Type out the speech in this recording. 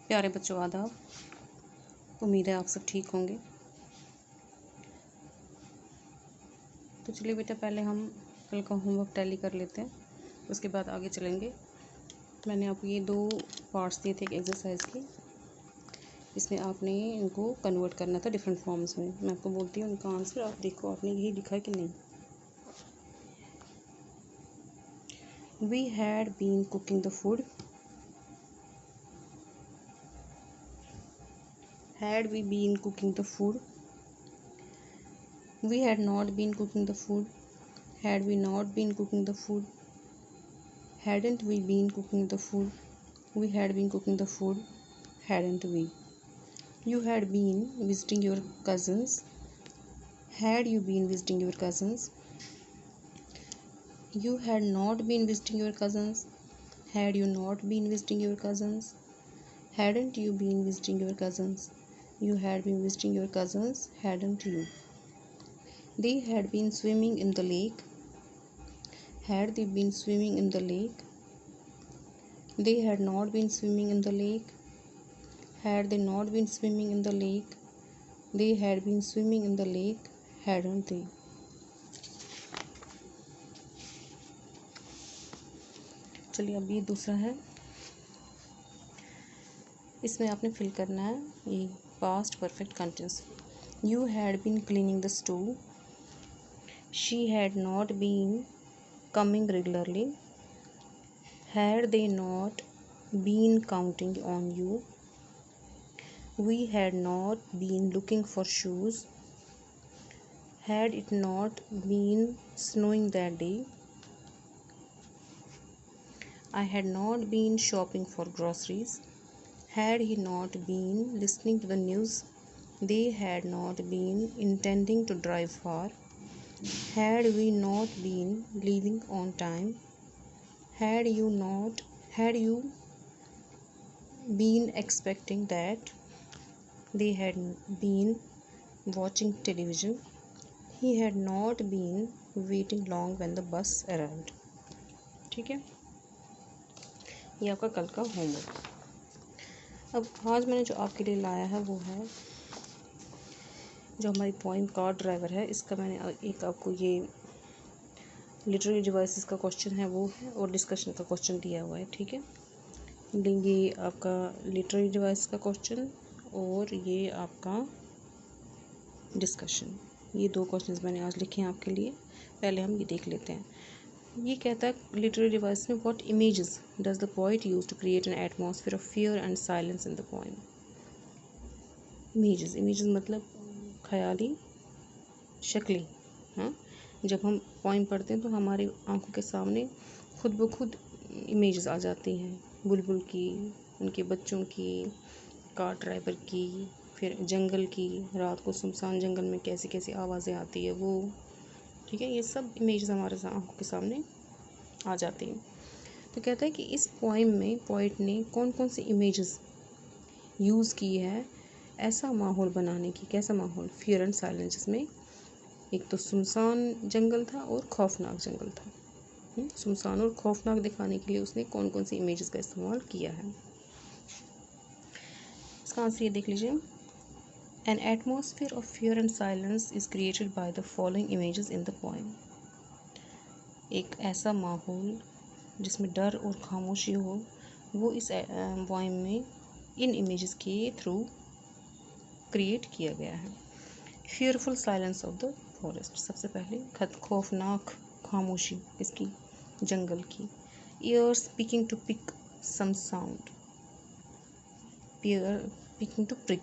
प्यारे बच्चों आदाब। उम्मीद है आप सब ठीक होंगे। तो चलिए बेटा, पहले हम कल का होमवर्क टैली कर लेते हैं, उसके बाद आगे चलेंगे। मैंने आपको ये 2 पार्ट्स दिए थे एक एक्सरसाइज के, इसमें आपने इनको कन्वर्ट करना था डिफरेंट फॉर्म्स में। मैं आपको बोलती हूँ उनका आंसर, आप देखो आपने यही लिखा है कि नहीं। We had been cooking the food, had we been cooking the food, we had not been cooking the food, had we not been cooking the food, hadn't we been cooking the food, we had been cooking the food, hadn't we. You had been visiting your cousins, had you been visiting your cousins. You had not been visiting your cousins, had you not been visiting your cousins. Hadn't you been visiting your cousins, you had been visiting your cousins, hadn't you. They had been swimming in the lake, had they been swimming in the lake. They had not been swimming in the lake, had they not been swimming in the lake. They had been swimming in the lake, hadn't they. चलिए अब ये दूसरा है, इसमें आपने fill करना है ये past perfect continuous. You had been cleaning the stove, she had not been coming regularly, had they not been counting on you, we had not been looking for shoes, had it not been snowing that day. I had not been shopping for groceries, had he not been listening to the news. They had not been intending to drive far, had we not been leaving on time. Had you been expecting that. They had been watching television, he had not been waiting long when the bus arrived. ठीक है, ये आपका कल का homework. अब आज मैंने जो आपके लिए लाया है वो है जो हमारी पोइम कार ड्राइवर है, इसका मैंने एक आपको ये लिटरेरी डिवाइसेस का क्वेश्चन है वो है, और डिस्कशन का क्वेश्चन दिया हुआ है। ठीक है, ये आपका लिटरेरी डिवाइस का क्वेश्चन और ये आपका डिस्कशन, ये 2 क्वेश्चंस मैंने आज लिखे हैं आपके लिए। पहले हम ये देख लेते हैं। ये कहता है लिटरेरी डिवाइस में what images does the poet use to create an atmosphere of fear and silence in the poem. Images मतलब ख्याली शक्लें। हाँ, जब हम पोएम पढ़ते हैं तो हमारी आंखों के सामने खुद ब खुद इमेजेस आ जाती हैं, बुलबुल की, उनके बच्चों की, कार ड्राइवर की, फिर जंगल की, रात को सुनसान जंगल में कैसी कैसी आवाज़ें आती है वो। ठीक है, ये सब इमेजेस हमारे आंखों के सामने आ जाती हैं। तो कहता है कि इस पोएम में पोइट ने कौन कौन सी इमेजेस यूज़ की है ऐसा माहौल बनाने की। कैसा माहौल? फियर एंड साइलेंस, जिसमें एक तो सुनसान जंगल था और खौफनाक जंगल था। सुनसान और खौफनाक दिखाने के लिए उसने कौन कौन सी इमेजेस का इस्तेमाल किया है। इसका आंसर ये देख लीजिए। An atmosphere of fear and silence is created by the following images in the poem. एक ऐसा माहौल जिसमें डर और खामोशी हो, वो इस पोएम में इन इमेजेस के थ्रू क्रिएट किया गया है। Fearful silence of the forest, सबसे पहले खौफनाक खामोशी इसकी जंगल की। Ears picking to pick some sound, picking to prick,